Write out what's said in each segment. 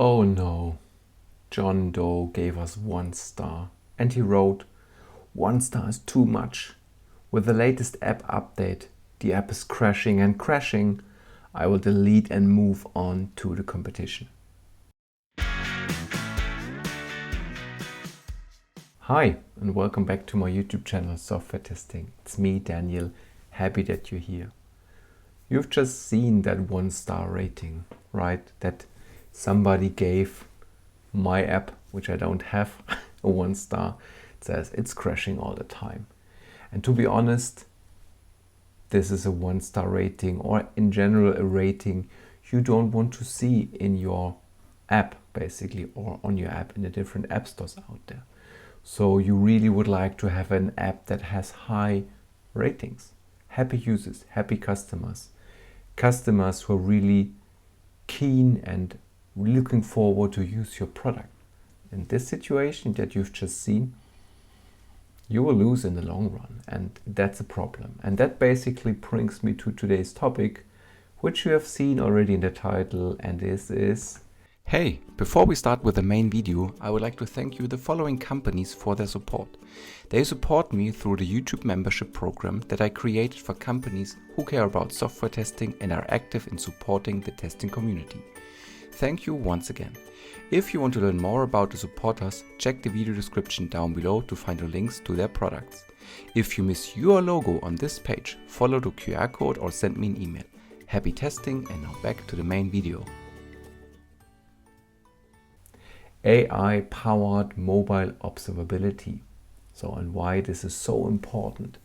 Oh no, John Doe gave us 1 star and he wrote, 1 star is too much. With the latest app update, the app is crashing and crashing. I will delete and move on to the competition. Hi and welcome back to my YouTube channel Software Testing. It's me, Daniel. Happy that you're here. You've just seen that 1 star rating, right? That somebody gave my app, which I don't have, a 1 star. It says it's crashing all the time. And to be honest, this is a 1 star rating, or in general a rating you don't want to see in your app basically, or on your app in the different app stores out there. So you really would like to have an app that has high ratings, happy users, happy customers who are really keen and looking forward to use your product. In this situation that you've just seen, you will lose in the long run, and that's a problem. And that basically brings me to today's topic, which you have seen already in the title, and this is... Hey, before we start with the main video, I would like to thank you the following companies for their support. They support me through the YouTube membership program that I created for companies who care about software testing and are active in supporting the testing community. Thank you once again. If you want to learn more about the supporters, check the video description down below to find the links to their products. If you miss your logo on this page, follow the QR code or send me an email. Happy testing, and now back to the main video. AI-powered mobile observability. So, and why this is so important.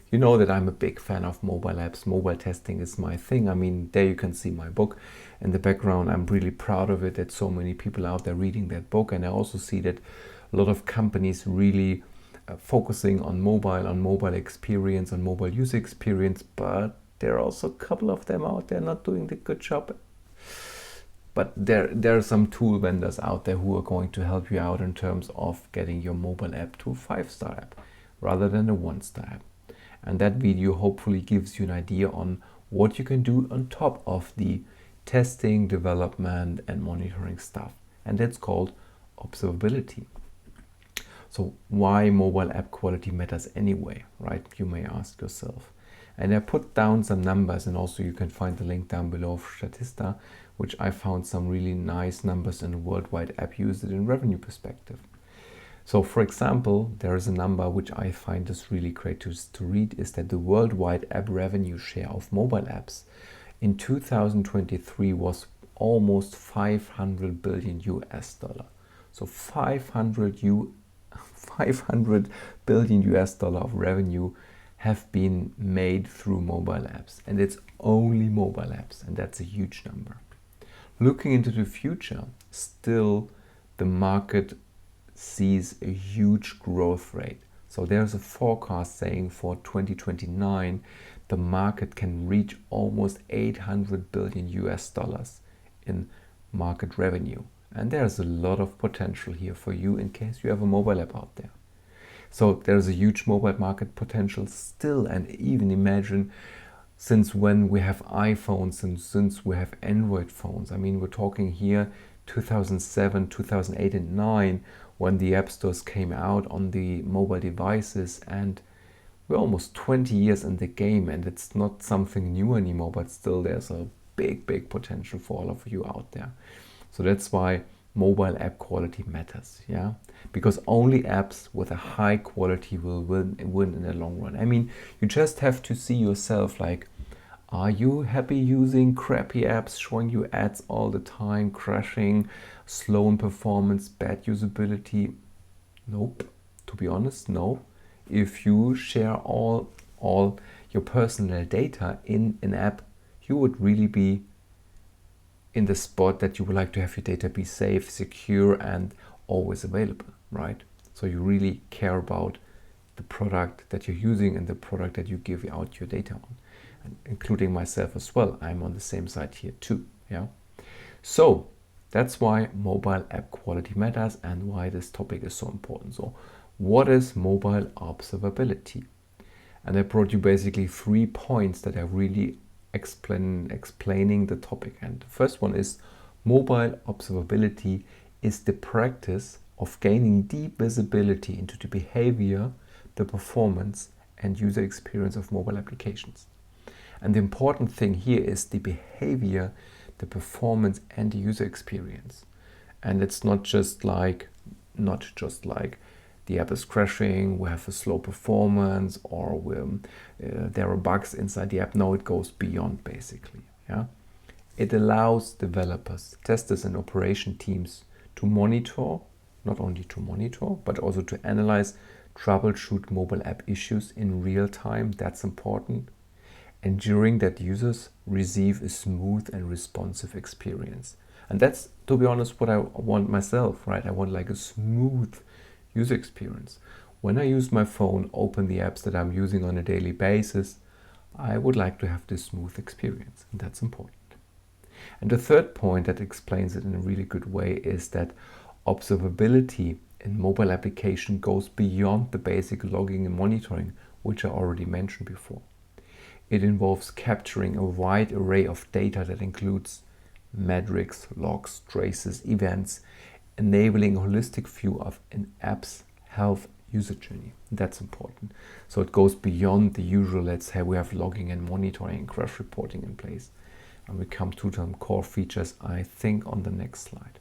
You know that I'm a big fan of mobile apps. Mobile testing is my thing. I mean, there you can see my book in the background. I'm really proud of it that so many people out there reading that book. And I also see that a lot of companies really focusing on mobile experience, on mobile user experience. But there are also a couple of them out there not doing the good job. But there are some tool vendors out there who are going to help you out in terms of getting your mobile app to a 5-star app rather than a 1-star app. And that video hopefully gives you an idea on what you can do on top of the testing, development and monitoring stuff. And that's called observability. So why mobile app quality matters anyway, right? You may ask yourself. And I put down some numbers, and also you can find the link down below of Statista, which I found some really nice numbers in worldwide app usage and revenue perspective. So for example, there is a number which I find is really great to read, is that the worldwide app revenue share of mobile apps in 2023 was almost 500 billion US dollar. So 500 billion US dollar of revenue have been made through mobile apps, and it's only mobile apps, and that's a huge number. Looking into the future, still the market sees a huge growth rate. So there's a forecast saying for 2029 the market can reach almost 800 billion US dollars in market revenue, and there's a lot of potential here for you in case you have a mobile app out there. So there's a huge mobile market potential still, and even imagine since when we have iPhones and since we have Android phones. I mean, we're talking here 2007, 2008 and 2009 when the app stores came out on the mobile devices, and we're almost 20 years in the game, and it's not something new anymore, but still there's a big potential for all of you out there. So that's why mobile app quality matters, yeah, because only apps with a high quality will win in the long run. I mean, you just have to see yourself, like, are you happy using crappy apps showing you ads all the time, crashing, slow in performance, bad usability? Nope, to be honest, no. If you share all your personal data in an app, you would really be in the spot that you would like to have your data be safe, secure and always available, right? So you really care about the product that you're using and the product that you give out your data on, and including myself as well. I'm on the same side here too, yeah? So that's why mobile app quality matters and why this topic is so important. So what is mobile observability? And I brought you basically 3 points that are really explaining the topic. And the first one is Mobile observability is the practice of gaining deep visibility into the behavior, the performance, and user experience of mobile applications. And the important thing here is the behavior, the performance, and the user experience. And it's not just like the app is crashing, we have a slow performance, or there are bugs inside the app. No, it goes beyond, basically. Yeah, it allows developers, testers, and operation teams to monitor, not only to monitor, but also to analyze, troubleshoot mobile app issues in real time. That's important. Ensuring that users receive a smooth and responsive experience. And that's, to be honest, what I want myself, right? I want like a smooth user experience. When I use my phone, open the apps that I'm using on a daily basis, I would like to have this smooth experience, and that's important. And the third point that explains it in a really good way is that observability in mobile application goes beyond the basic logging and monitoring, which I already mentioned before. It involves capturing a wide array of data that includes metrics, logs, traces, events, enabling a holistic view of an app's health user journey. That's important. So it goes beyond the usual, let's say we have logging and monitoring and crash reporting in place. And we come to some core features, I think, on the next slide.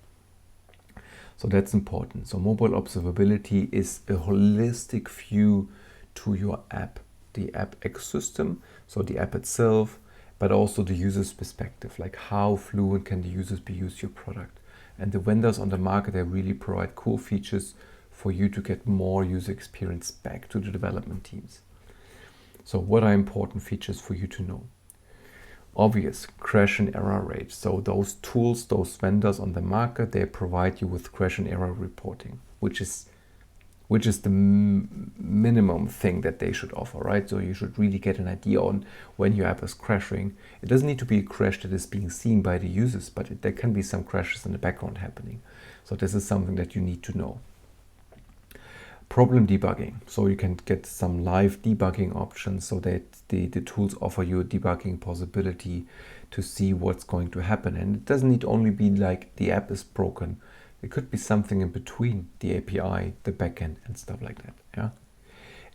So that's important. So mobile observability is a holistic view to your app, the app ecosystem, so the app itself, but also the user's perspective, like how fluent can the users be use your product. And the vendors on the market, they really provide cool features for you to get more user experience back to the development teams. So what are important features for you to know? Obvious, crash and error rate. So those tools, those vendors on the market, they provide you with crash and error reporting, which is the minimum thing that they should offer, right? So you should really get an idea on when your app is crashing. It doesn't need to be a crash that is being seen by the users, but there can be some crashes in the background happening. So this is something that you need to know. Problem debugging. So you can get some live debugging options so that the tools offer you a debugging possibility to see what's going to happen. And it doesn't need only be like the app is broken. It could be something in between the API, the backend, and stuff like that. Yeah,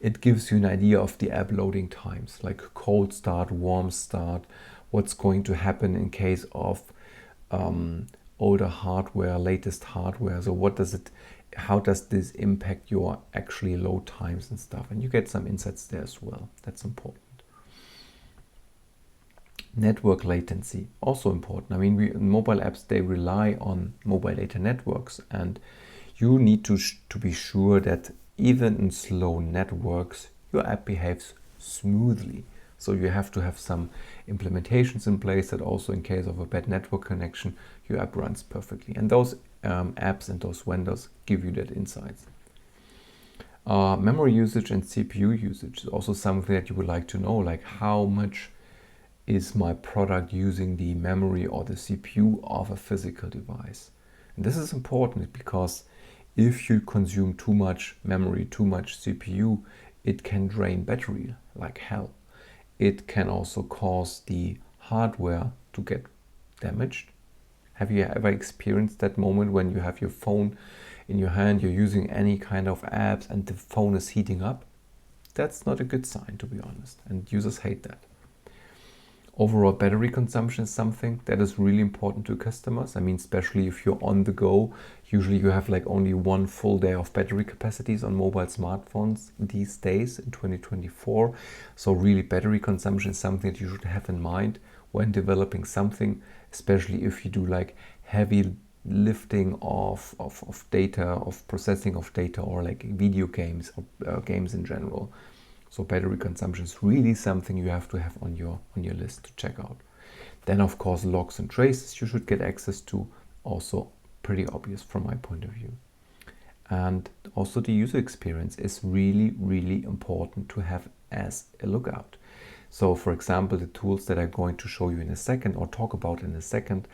it gives you an idea of the app loading times, like cold start, warm start, what's going to happen in case of older hardware, latest hardware. So how does this impact your actually load times and stuff? And you get some insights there as well. That's important. Network latency, also important. I mean, mobile apps, they rely on mobile data networks, and you need to be sure that even in slow networks, your app behaves smoothly. So you have to have some implementations in place that also, in case of a bad network connection, your app runs perfectly. And those apps and those vendors give you that insights. Memory usage and CPU usage is also something that you would like to know, like how much is my product using the memory or the CPU of a physical device. And this is important because if you consume too much memory, too much CPU, it can drain battery like hell. It can also cause the hardware to get damaged. Have you ever experienced that moment when you have your phone in your hand, you're using any kind of apps and the phone is heating up? That's not a good sign, to be honest, and users hate that. Overall battery consumption is something that is really important to customers. I mean, especially if you're on the go, usually you have like only one full day of battery capacities on mobile smartphones these days in 2024. So really battery consumption is something that you should have in mind when developing something, especially if you do like heavy lifting of data, of processing of data, or like video games or games in general. So battery consumption is really something you have to have on your list to check out. Then of course logs and traces you should get access to, also pretty obvious from my point of view. And also the user experience is really, really important to have as a lookout. So for example, the tools that I'm going to show you in a second or talk about in a second,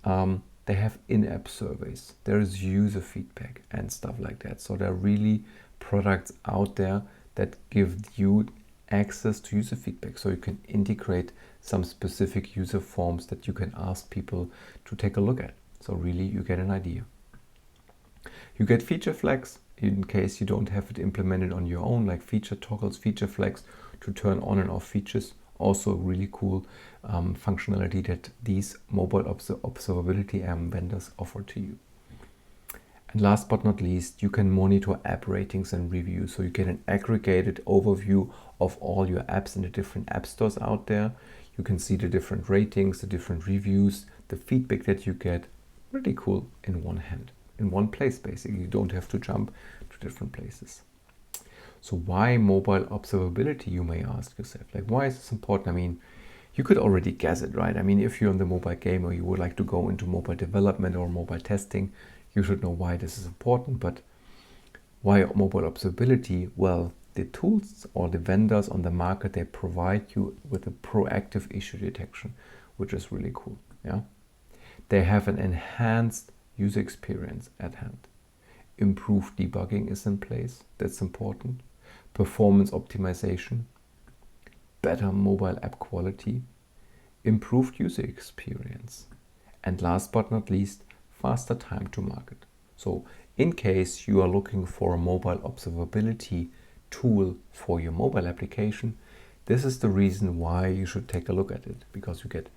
they have in-app surveys, there is user feedback and stuff like that. So there are really products out there that give you access to user feedback. So you can integrate some specific user forms that you can ask people to take a look at. So really you get an idea. You get feature flags in case you don't have it implemented on your own, like feature toggles, feature flags to turn on and off features. Also really cool functionality that these mobile observability vendors offer to you. And last but not least, you can monitor app ratings and reviews. So you get an aggregated overview of all your apps in the different app stores out there. You can see the different ratings, the different reviews, the feedback that you get. Really cool in one hand, in one place basically. You don't have to jump to different places. So why mobile observability, you may ask yourself. Like, why is this important? I mean, you could already guess it, right? I mean, if you're in the mobile game or you would like to go into mobile development or mobile testing, you should know why this is important. But why mobile observability? Well, the tools or the vendors on the market, they provide you with a proactive issue detection, which is really cool. Yeah, they have an enhanced user experience at hand. Improved debugging is in place. That's important. Performance optimization, better mobile app quality, improved user experience, and last but not least, faster time to market. So in case you are looking for a mobile observability tool for your mobile application, this is the reason why you should take a look at it, because you get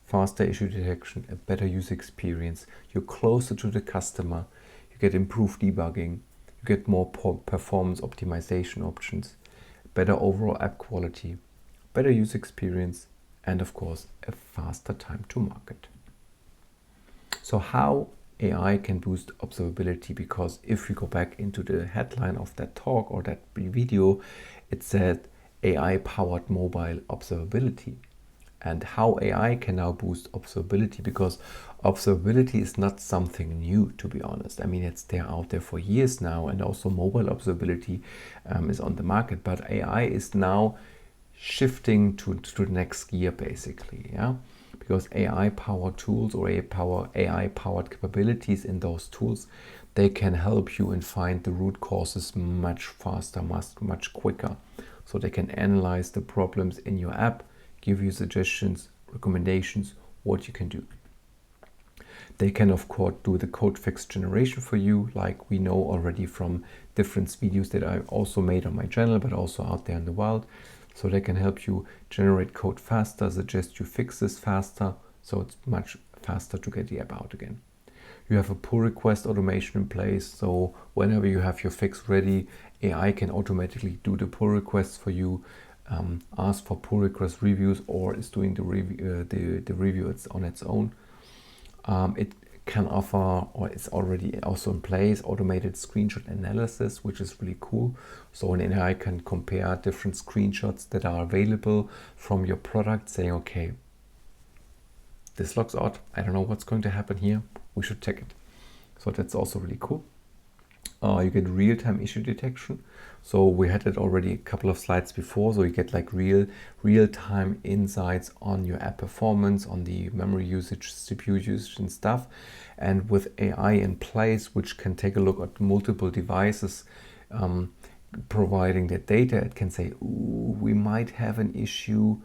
faster issue detection, a better user experience, you're closer to the customer, you get improved debugging, you get more performance optimization options, better overall app quality, better user experience, and of course, a faster time to market. So how AI can boost observability? Because if we go back into the headline of that talk or that video, it said AI-powered mobile observability. And how AI can now boost observability, because observability is not something new, to be honest. I mean, it's there out there for years now, and also mobile observability is on the market, but AI is now shifting to the next gear basically, yeah, because AI-powered tools or AI-powered capabilities in those tools, they can help you and find the root causes much faster, much quicker. So they can analyze the problems in your app, give you suggestions, recommendations, what you can do. They can of course do the code fix generation for you, like we know already from different videos that I also made on my channel, but also out there in the wild. So they can help you generate code faster, suggest you fixes faster, so it's much faster to get the app out again. You have a pull request automation in place, so whenever you have your fix ready, AI can automatically do the pull requests for you, ask for pull request reviews, or is doing the review it's on its own. It can offer, or it's already also in place, automated screenshot analysis, which is really cool. So an AI can compare different screenshots that are available from your product, saying, okay, this looks odd, I don't know what's going to happen here, we should check it. So that's also really cool. You get real-time issue detection. So we had it already a couple of slides before. So you get like real-time insights on your app performance, on the memory usage, CPU usage and stuff. And with AI in place, which can take a look at multiple devices, providing the data, it can say, ooh, we might have an issue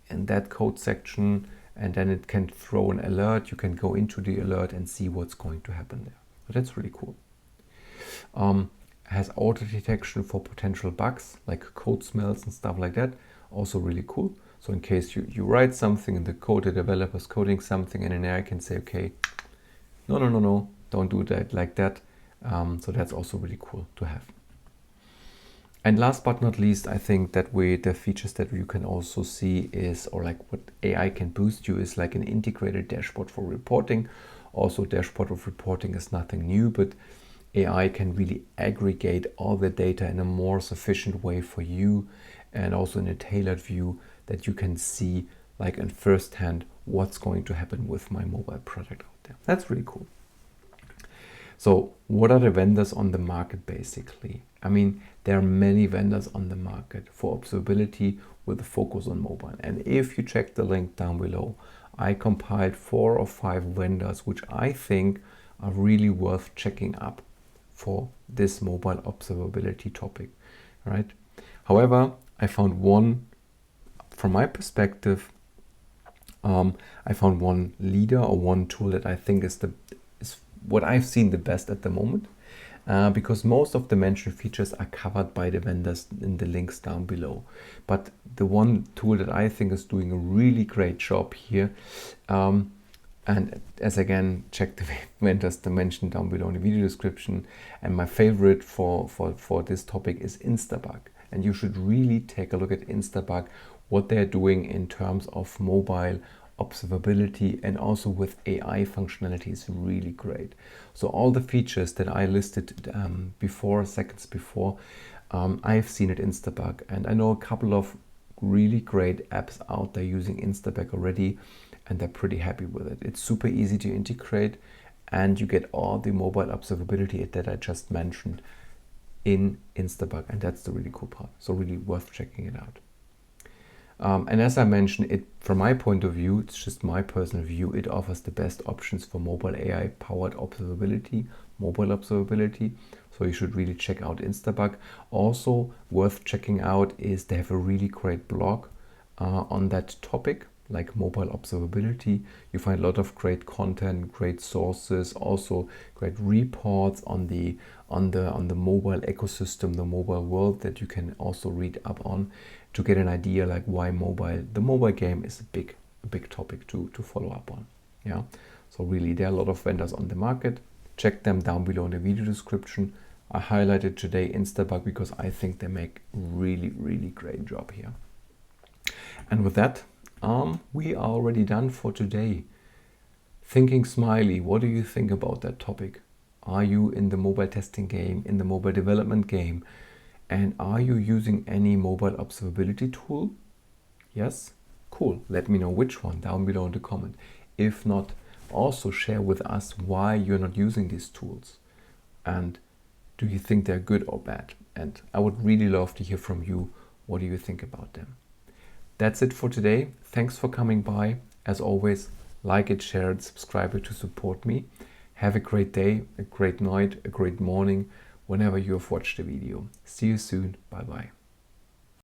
in that code section. And then it can throw an alert. You can go into the alert and see what's going to happen there. But that's really cool. Has auto detection for potential bugs like code smells and stuff like that. Also really cool. So in case you write something in the code, the developer's coding something, and an AI can say, okay, no, don't do that like that. So that's also really cool to have. And last but not least, I think that the features that you can also see is, or like what AI can boost you is like an integrated dashboard for reporting. Also, dashboard of reporting is nothing new, but AI can really aggregate all the data in a more sufficient way for you, and also in a tailored view that you can see like in first hand what's going to happen with my mobile product out there. That's really cool. So what are the vendors on the market basically? I mean, there are many vendors on the market for observability with a focus on mobile. And if you check the link down below, I compiled 4 or 5 vendors which I think are really worth checking up for this mobile observability topic, right? However, I found one, from my perspective, I found one leader or one tool that I think is what I've seen the best at the moment, because most of the mentioned features are covered by the vendors in the links down below. But the one tool that I think is doing a really great job here, and as again, check the vendors mentioned down below in the video description. And my favorite for this topic is Instabug. And you should really take a look at Instabug, what they're doing in terms of mobile observability, and also with AI functionality is really great. So all the features that I listed seconds before, I've seen at Instabug, and I know a couple of really great apps out there using Instabug already, and they're pretty happy with it. It's super easy to integrate, and you get all the mobile observability that I just mentioned in Instabug, and that's the really cool part. So really worth checking it out. And as I mentioned, it from my point of view, it's just my personal view, it offers the best options for mobile AI-powered observability, mobile observability. So you should really check out Instabug. Also worth checking out is they have a really great blog on that topic, like mobile observability. You find a lot of great content, great sources, also great reports on the mobile ecosystem, the mobile world, that you can also read up on to get an idea like why the mobile game is a big topic to follow up on. Yeah, so really there are a lot of vendors on the market. Check them down below in the video description. I highlighted today Instabug because I think they make really great job here. And with that, we are already done for today. Thinking Smiley, what do you think about that topic? Are you in the mobile testing game, in the mobile development game? And are you using any mobile observability tool? Yes? Cool. Let me know which one down below in the comment. If not, also share with us why you're not using these tools. And do you think they're good or bad? And I would really love to hear from you. What do you think about them? That's it for today. Thanks for coming by. As always, like it, share it, subscribe it to support me. Have a great day, a great night, a great morning, whenever you have watched the video. See you soon. Bye bye.